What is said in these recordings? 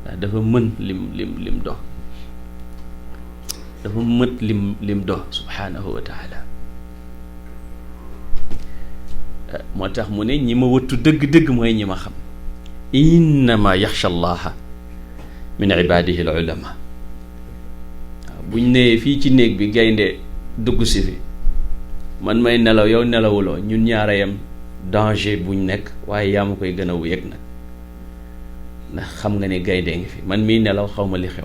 ndax dafa mën lim do dafa mët lim do subhaanahu wa taala. moo tax mu ne ñi ma wëttu dëgg-dëgg mooy ñi ma xam. innama yaxsha allaha min ibadihi al ulama. waaw buñ nee fii ci néeg bi gaynde dugg si fi man may nelaw yow nelawuloo ñun ñaara yam danger buñ nekk waaye yaa ma koy gën a yëg nag ndax xam nga ne gaynde ngi fi man miy nelaw xaw ma li xew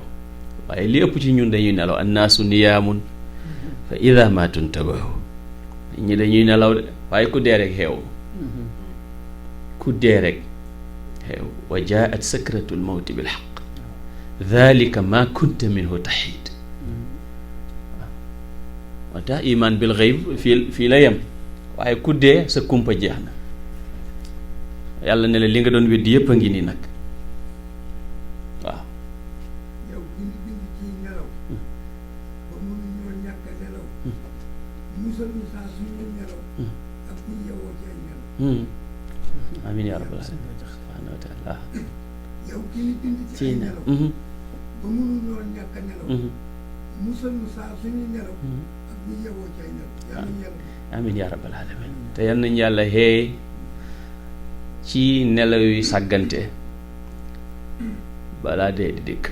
waaye li ëpp ci ñun dañuy nelaw annaasu niyaamun fa ida ma tuntabahu ñi dañuy nelaw de waaye ku dee rek xeew ku dee rek xeew wa jaat sakratul mawti bil xaq dalika ma kunta minhu taxiid. moo tax iman bil xayb fii la yem waaye ku dee sa kumpa jeex na yàlla ne la li nga doon weddi yépp a ngi nii nag waaw. yow bi ñu bind ci nelaw ba mënuñoo ñàkk a nelaw musal ñu saa suñu nelaw ak bu ñu yewoo ci ay nelaw. amiin yaa rabbal aalamiin subhaanahu wa taala. yow ki ñu bind ci ay nelaw ba mënuñoo ñàkk a nelaw musal ñu saa suñu nelaw ak bu ñu yewoo ci ay nelaw. yàlla ñu yàlla amiin yaa rabbal aalamiin te yal nañu yàlla xëy ci nelaw yu sàggante balaa dee di dikk.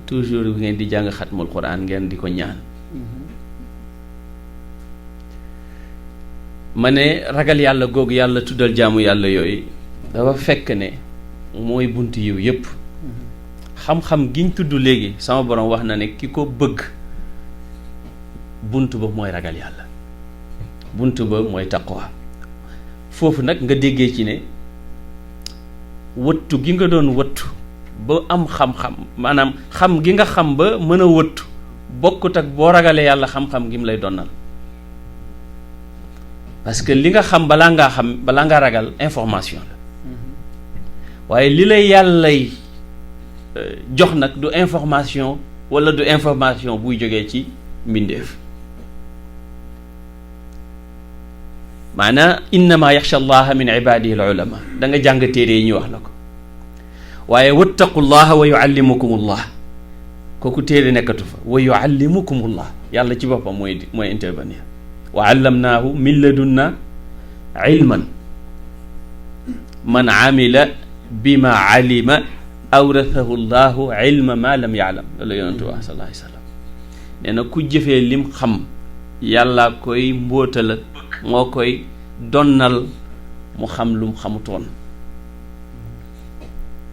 toujours bu ngeen di jàng xatmul quran ngeen di ko ñaan. ma ne ragal yàlla googu yàlla tuddal jaamu yàlla yooyu dafa fekk ne mooy bunt yiw yépp. xam-xam giñ tudd léegi sama borom wax na ne ki ko bëgg bunt ba mooy ragal yàlla bunt ba mooy taqwa. foofu nag nga déggee ci ne wëttu gi nga doon wëttu ba am xam-xam maanaam xam gi nga xam ba mën a wëttu bokkut ak boo ragalee yàlla xam-xam gi mu lay donnal. parce que li nga xam balaa ngaa ragal information la waaye li lay yàllay jox nag du information walla du information buy jógee ci mbindeef. maanaa innama yaxsha allaha min ibadihi al ulama da nga jàng téere yi ñu wax la ko waaye wattaqullaha wa yuallimukumullah kooku téere nekkatu fa wa yuallimukumullah yàlla ci boppam mooy intervenir wa allamnaahu min ladunna ilman man amila bima alima awrathahu llahu ilma ma lam yaalam loolu yonentu wax sallallahu alayhi wa sallam nee na ku jëfee lim xam yàlla koy mbóotala moo koy donnal mu xam lu mu xamutoon.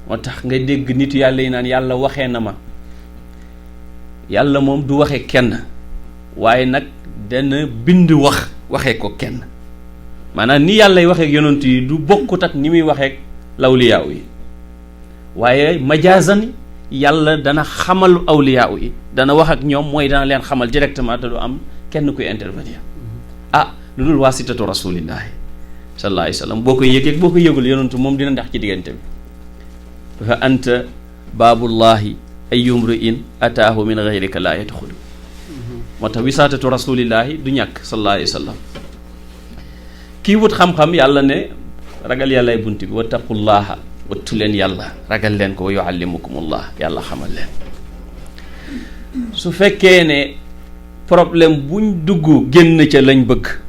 moo tax nga dégg nit yàlla yi naan yàlla waxee na ma yàlla moom du waxe kenn waaye nag dana bind waxee ko kenn maanaam ni yàlla y waxeek yonent yi du bokkut ak ni muy waxeek lawliyaaw yi waaye majaazan yàlla dana xamal awliyaaw yi dana wax ak ñoom mooy dana leen xamal directement te du am kenn kuy intervenir lu dul waasitatu rasulillahi sallallahu alayhi wa sallam boo ko yëgeeg boo ko yëgul yonentu moom dina ndax ci diggante bi fa anta baabullahi ayyumru in ataahu min gayrika laa yadxulu moo tax wisaatatu rasulillahi du ñàkk sallallahu alayhi wa sallam. kii wut xam-xam yàlla ne ragal yàllaay bunt bi wattaqullaha wattu leen yàlla ragal leen ko wa yuallimukumullah yàlla xamal leen. su fekkee ne problème buñ dugg génn ca lañ bëgg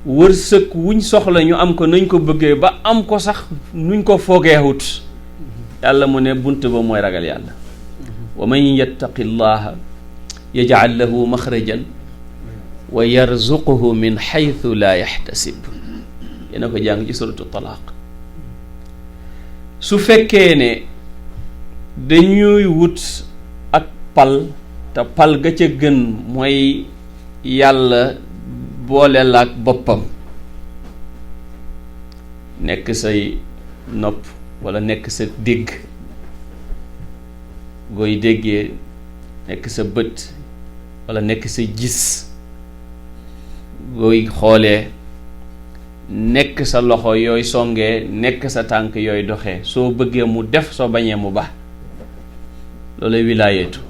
wërsëg wuñ soxla ñu am ko nañ ko bëggee ba am ko sax nuñ ko foogeewut yàlla mu ne bunt ba mooy ragal yàlla. wa man yattaqi llaha yaj'al lahu maxrajan wa yarzuquhu min xaytu laa yaxtasib yéena ko jàng ci suratu talaaq. su fekkee ne dañuy wut ak pal te pal ga ca gën mooy yàlla boole la ak boppam nekk say nopp walla nekk sa dégg gooy déggee nekk sa bët walla nekk sa gis gooy xoolee nekk sa loxo yooy songee nekk sa tànk yooy doxee soo bëggee mu def soo bañee mu baax loolay wilaayeetu.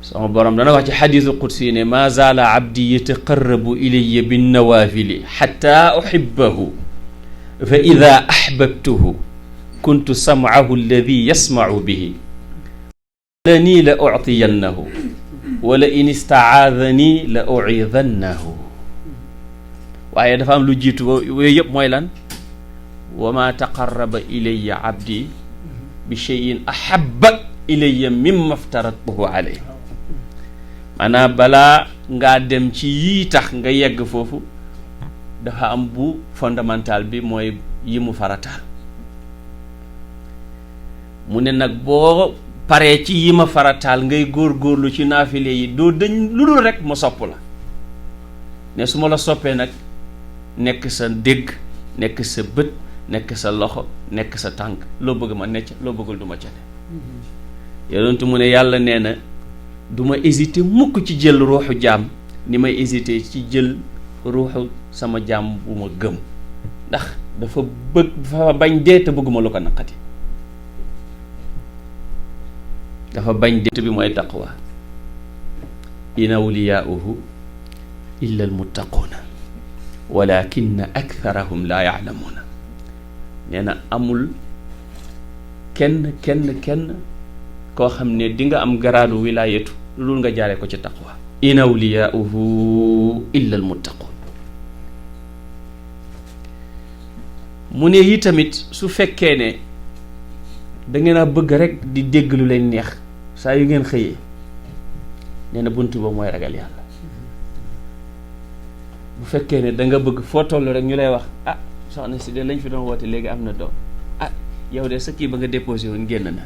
sama borom dana wax ci xadiisu qudsi ne maa zaala abdi yataqarrabu ilayya binnawaafili xatta uhibbahu fa ida ahbabtuhu kuntu sam'ahu alladi yasma'u bihi la nii la u'tiyannahu wala in ista'aadani la u'idannahu. waaye dafa am lu jiitu yooyu yëpp mooy lan? wa ma taqarraba ilayya abdi bi shay'in ahabba ilayya mimma aftaratuhu alayhi. maanaam balaa ngaa dem ci yii tax nga yegg foofu dafa am bu fondamental bi mooy yi mu farataal. mu ne nag boo paree ci yi ma farataal ngay góor-góorlu ci naafile yi doo dañ lu dul rek ma sopp la. ne su ma la soppee nag nekk sa dégg, nekk sa bët, nekk sa loxo, nekk sa tànk, loo bëgg ma necc, loo bëggul du ma ca ne. yonentu mu ne yàlla nee na du ma hésité mukk ci jël ruuxu jaam ni may hésité ci jël ruuxu sama jaam bu ma gëm, ndax dafa bañ dee te bëgguma lu ko naqati. dafa bañ dee bi mooy taqwa. in awliyaa'uhu illa almuttaquuna walakinna aktharahum laa ya'lamuuna. nee na amul kenn koo xam ne di nga am garaadu wilaayatu lu dul nga jaaree ko ci taqwa. in awliyaa'uhu illa almuttaquun. mu ne yi tamit su fekkee ne da ngeen a bëgg rek di dégg lu leen neex saa yu ngeen xëyee, nee na bunt ba mooy ragal yàlla. bu fekkee ne da nga bëgg foo toll rek ñu lay wax ah soxna si de lañ fi doon woote léegi am na doom, ah yow de sa kii ba nga déposé woon génn na,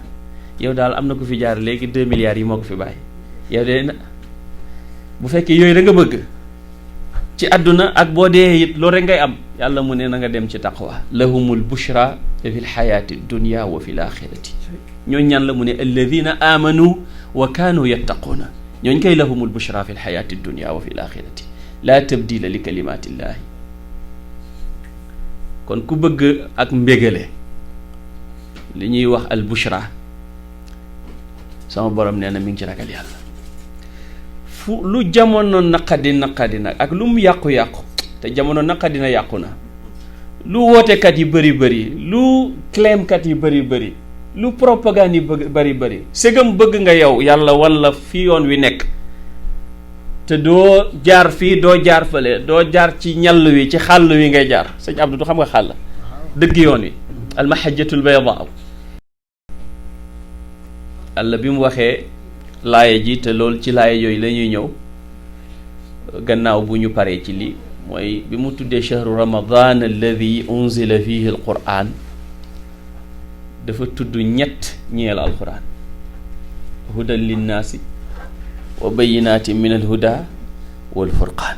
yow daal am na ko fi jaar léegi 2 milliards yi moo ko fi bàyyi, yow de na bu fekkee yooyu da nga bëgg ci àdduna ak boo dee it loolu rek ngay am, yàlla mu ne na nga dem ci taqwa. lahumul bushra fi l xayaati dunya wa fi l axirati. ñooñ ñaan la mu ne alladina amanu wa kaanu yattaquuna. ñooñ koy lahumul bushra fi l xayaati dunya wa fi l axirati laa tabdila li kalimatillahi. kon ku bëgg ak mbégale li ñuy wax al bushra, sama borom nee na mi ngi ci ragal yàlla. fu lu jamono naqadi nag ak lu mu yàqu-yàqu, te jamono naqadi na yàqu na, lu wootekat yi bëri lu claimkat yi bëri lu propagande yi bëri segam bëgg nga yow yàlla wan la fi yoon wi nekk te doo jaar fii doo jaar fële, doo jaar ci ñall wi ci xàll wi ngay jaar. sëñ Abdou du xam nga xàll dëgg yoon wi almahajjatul bayda. Alla bi mu waxee laaye ji, te loolu ci laaye yooyu la ñuy ñëw gannaaw bu ñu paree ci lii, mooy bi mu tuddee shahru ramadan alladi unzila fihi alquran, dafa tudd ñett ñeel alquran: hudan linnaasi wa bayinaati min alhuda wal furqaan.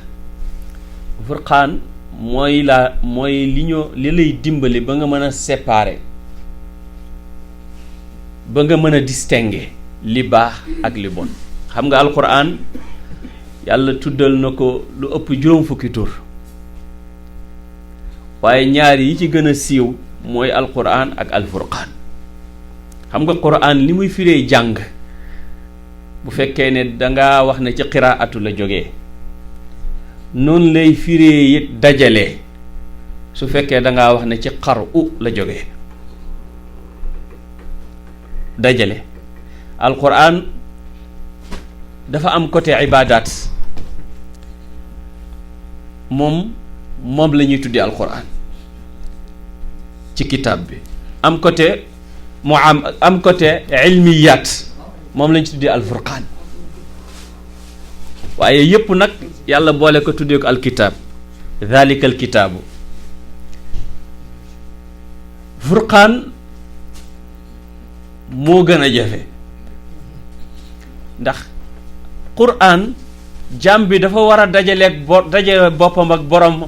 furqaan mooy li lay dimbali ba nga mën a séparer, ba nga mën a distinguer li baax ak li bon. xam nga alquran yàlla tuddal na ko lu ëpp juróom fukki tur, waaye ñaar yi ci gën a siiw mooy alquran ak alfurqaan. xam nga quran li muy firee jàng, bu fekkee ne danga wax ne ci qiraatu la jógee, noonu lay firee it dajale su fekkee dangaa wax ne ci qaru la jógee. dajale alquran dafa am côté ibadat, moom la ñuy tuddee alquran ci kitaab bi. am côté am côté ilmiyat, moom la ñu tuddee alfurqaan. waaye yëpp nag yàlla boole ko tuddee ko alkitaab, dhalika alkitaabu. furqaan moo gën a jafe, ndax quraan jaam bi dafa war a dajale boppam ak borom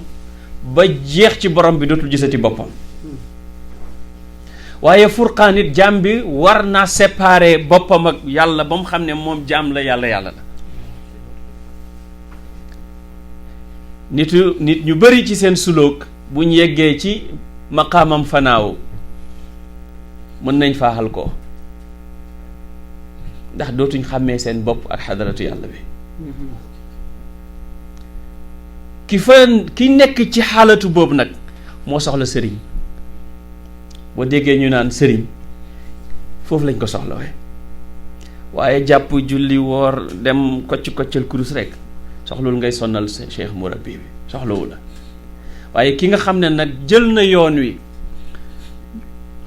ba jeex ci borom bi dootul gisati boppam. waaye furqaan it jaam bi war naa séparer boppam ak yàlla ba mu xam ne moom jaam la, yàlla la. nit ñu bari ci seen sulóog bu ñu yeggee ci maqaamam fanaaw mën nañ faaxal ko, ndax dootuñ xàmmee seen bopp ak xadaratu yàlla bi. ki nekk ci xaalatu boobu nag moo soxla sëriñ. boo déggee ñu naan sëriñ foofu lañ ko soxlawee waaye jàpp julli woor dem koccal kurus rek soxlul ngay sonnal cheikh murabbi bi soxlawu la waaye ki nga xam ne nag jël na yoon wi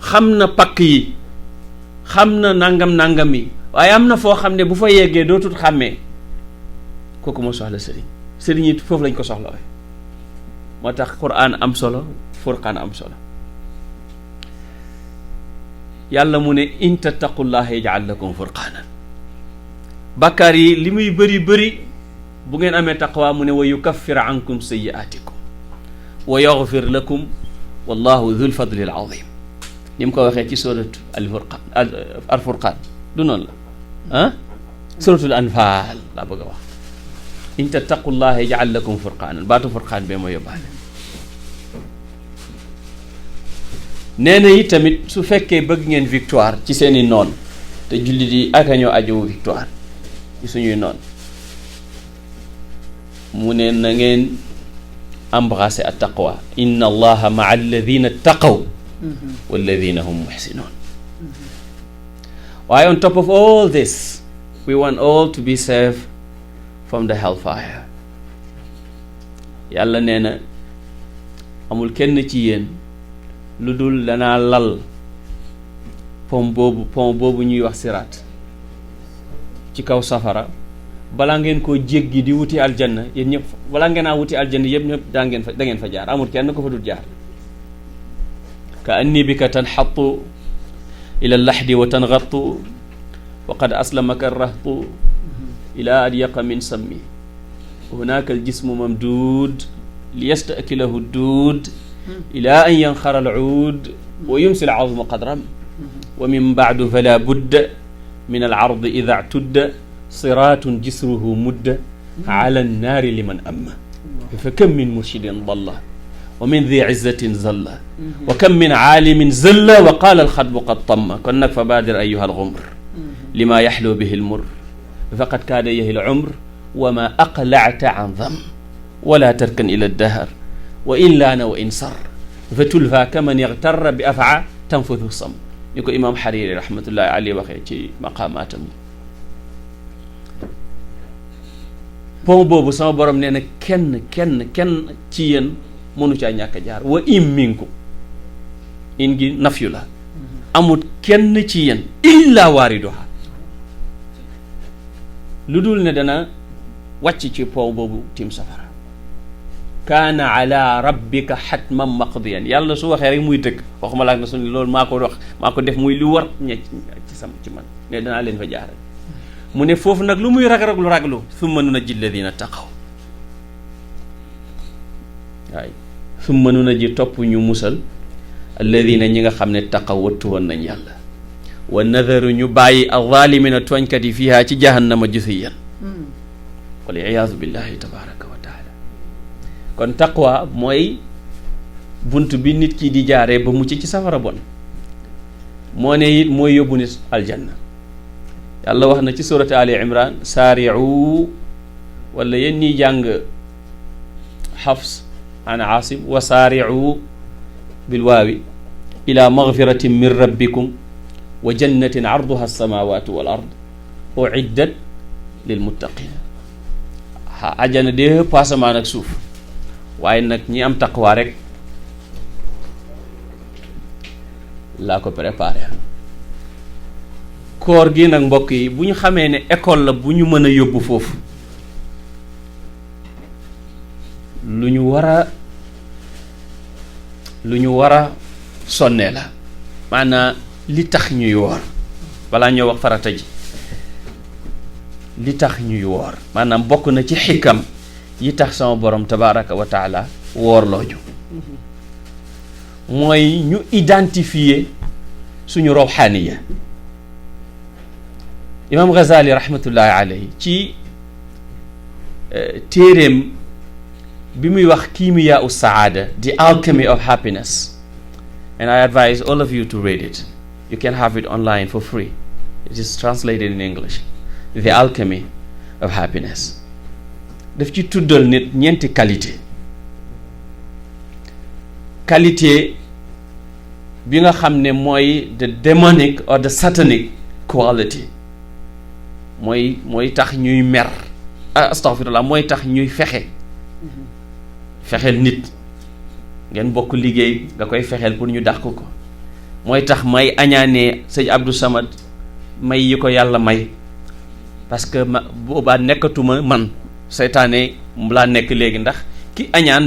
xam na pakk yi xam na nangam yi waaye am na foo xam ne bu fa yeggee dootul xàmmee kooku moo soxla sëriñ it foofu lañ ko soxlawee moo tax quraan am solo furqaan am solo yàlla mu ne in tattaqullaha yaj'al lakum furqaanan bàkkaar yi li muy bëri bu ngeen amee taqwa mu ne wa yukaffir ankum sayyi'aatikum wa yaghfir lakum wallahu dhul fadli al azim ni mu ko waxee ci suratu al furqaan du noonu la suratul anfaal laa bëgg a wax in tattaqullaha yaj'al lakum furqaanan baatu furqaan bee ma yóbbaale nee na yi tamit su fekkee bëgg ngeen victoire ci seeni noon te jullit yi aka ñoo ajowu victoire ci suñuy noon mu ne na ngeen embrasser at taqwa inna allaha maa alladina taqaw walladina hum muhsinun waaye on top of all this we want all to be saved from the hellfire yàlla nee na amul kenn ci yéen lu dul danaa lal pont boobu ñuy wax siraat ci kaw safara balaa ngeen koo jéggi di wuti aljanna yéen ñëpp balaa ngeen a wuti aljanna yëpp ñëpp da ngeen fa jaar amul kenn ko fa dul jaar ka anni bika tanxattu ila laxdi wa tangattu wa qad aslamaka rahtu ila adyaqa min sammi hunaka aljismu mamduud liyastakilahu duud ila an yanxara alcuud wa yumsi alazmu qadram wa min bacdu fala budda min alcardi ida ctudda siraatun jisruhu mudda ala annaari liman amma fa kam min murshidin dalla wa min di izzatin zalla wa kam min caalimin zalla wa qaala alxatbu qad tamma kon nag fa baadir ayuha alxumr lima yaxlu bihi almur faqad kaada yahi alcumr wa ma aqlacta can dam wala tarkan ila addahar wa in laana wa in sar fa tulfa kaman yaxtarra bi afaa tanfudu sam ni ko imaam Hariri rahmatullahi alayhi waxee ci maqaamaatam pont boobu sama borom nee na kenn ci yéen mënu caa ñàkk a jaar wa im minkum in gi nafyu la amut kenn ci yéen illa waariduha lu dul ne dana wàcc ci pont boobu tim safara kaana ala rabbika xatman maqdiyan yàlla su waxee rek muy dëgg waxuma laak na suñu loolu maa ko wax maa ko def muy lu war ci man ne danaa leen fa jaaral mu ne foofu nag lu muy raglu summa nunajji alladina taqaw waay summa nunajji topp ñu musal alladina ñi nga xam ne taqaw wattu woon nañ yàlla wa nadaru ñu bàyyi alzalimina tooñkat yi fiihaa ci jahannama jithiyan wal iyaazu billahi tabaraka wa taala kon taqwa mooy bunt bi nit ki di jaaree ba mucc ci safara bon moo ne it mooy yóbbu nit aljanna yàlla wax na ci surati ali imran saari'u wala yéen ñiy jàng xafs an asim wa saari'u bil waawi ila magfiratin min rabbikum wa jannatin arduha alsamawatu wal ard uiddat lil muttaqin ajjana de paasamaan ak suuf waaye nag ñi am taqwa rek laa ko préparé koor gi nag mbokk yi bu ñu xamee ne école la bu ñu mën a yóbbu foofu lu ñu war a sonnee la maanaam li tax ñuy woor balaa ñoo wax farata ji li tax ñuy woor maanaam bokk na ci xikam yi tax sama borom tabaraka wa taala woor looju mooy ñu identifier suñu rawxaaniya imam Ghazali rahmatullahi alayhi ci téeréem bi muy wax kiimiyaa u saada the alchemy of happiness and I advise all of you to read it you can have it online for free it is translated in English the alchemy of happiness daf ci tuddal nit ñeenti qualité bi nga xam ne mooy the demonic or the satanic quality mooy tax ñuy mer astaghfirullah mooy tax ñuy fexeel nit ngeen bokk liggéey nga koy fexeel pour ñu dàq ko mooy tax may añaanee sëñ Abdou Samad may yi ko yàlla may parce que boobaa nekkatuma man seytaane laa nekk léegi ndax ki añaan